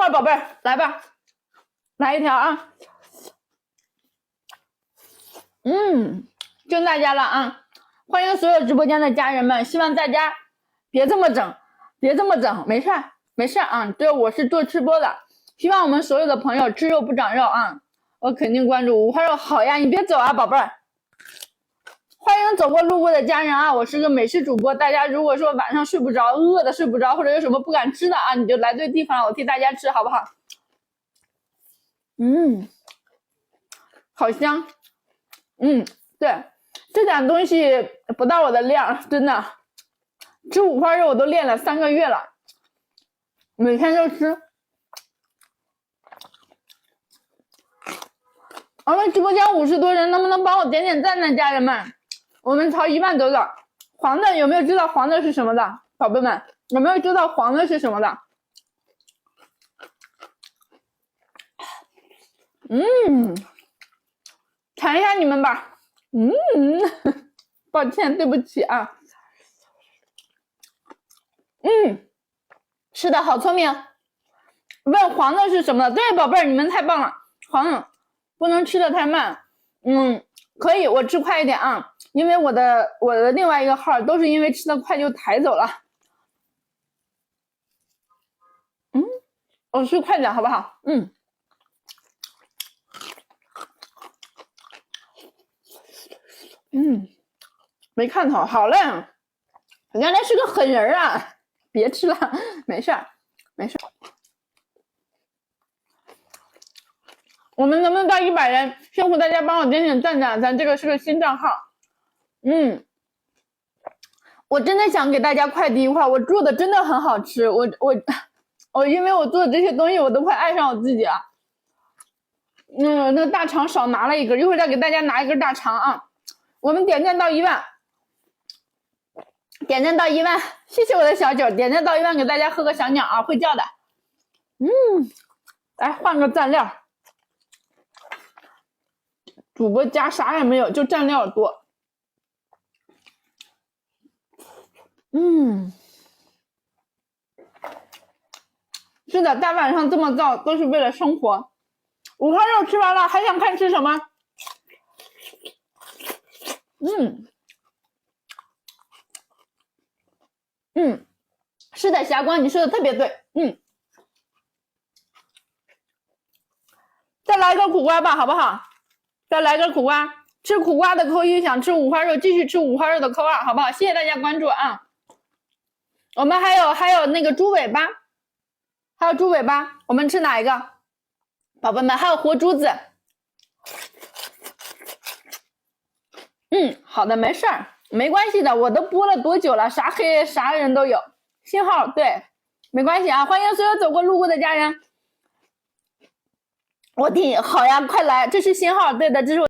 花儿宝贝儿，来吧，来一条啊。敬大家了啊！欢迎所有直播间的家人们，希望大家别这么整，没事没事啊。对，我是做吃播的，希望我们所有的朋友吃肉不长肉啊！我肯定关注五花肉，好呀，你别走啊，宝贝儿。欢迎走过路过的家人啊！我是个美食主播，大家如果说晚上睡不着，饿的睡不着，或者有什么不敢吃的啊，你就来对地方了，我替大家吃，好不好？好香。对，这点东西不到我的量，真的。吃五花肉我都练了3个月了，每天都吃。我们直播间50多人，能不能帮我点点赞呢，家人们？我们朝1万走了。黄的有没有知道黄的是什么的，宝贝们？有没有知道黄的是什么的？馋一下你们吧。抱歉，对不起啊。是的，好聪明。问黄的是什么？对，宝贝儿，你们太棒了。黄的不能吃的太慢。可以，我吃快一点啊，因为我的另外一个号都是因为吃的快就抬走了。我吃快点好不好？没看头，好嘞。原来是个狠人啊！别吃了，没事儿，没事儿。我们能不能到100人？辛苦大家帮我点点赞赞，咱这个是个新账号。我真的想给大家快递一块，我做的真的很好吃。我因为我做的这些东西，我都快爱上我自己了。那大肠少拿了一根，一会儿再给大家拿一根大肠啊。我们点赞到1万，点赞到1万，谢谢我的小九，点赞到1万给大家喝个小鸟啊，会叫的。来换个蘸料。主播家啥也没有，就蘸料多。是的，大晚上这么燥都是为了生活。五花肉吃完了，还想看吃什么？是的，霞光，你说的特别对。再来个苦瓜吧，好不好？再来个苦瓜，吃苦瓜的扣1，想吃五花肉继续吃五花肉的扣2，好不好？谢谢大家关注啊！我们还有那个猪尾巴，我们吃哪一个？宝贝们，还有活珠子。好的，没事儿，没关系的，我都播了多久了，啥黑啥人都有。信号对，没关系啊！欢迎所有走过路过的家人。我听好呀，快来，这是信号，对的，这是我。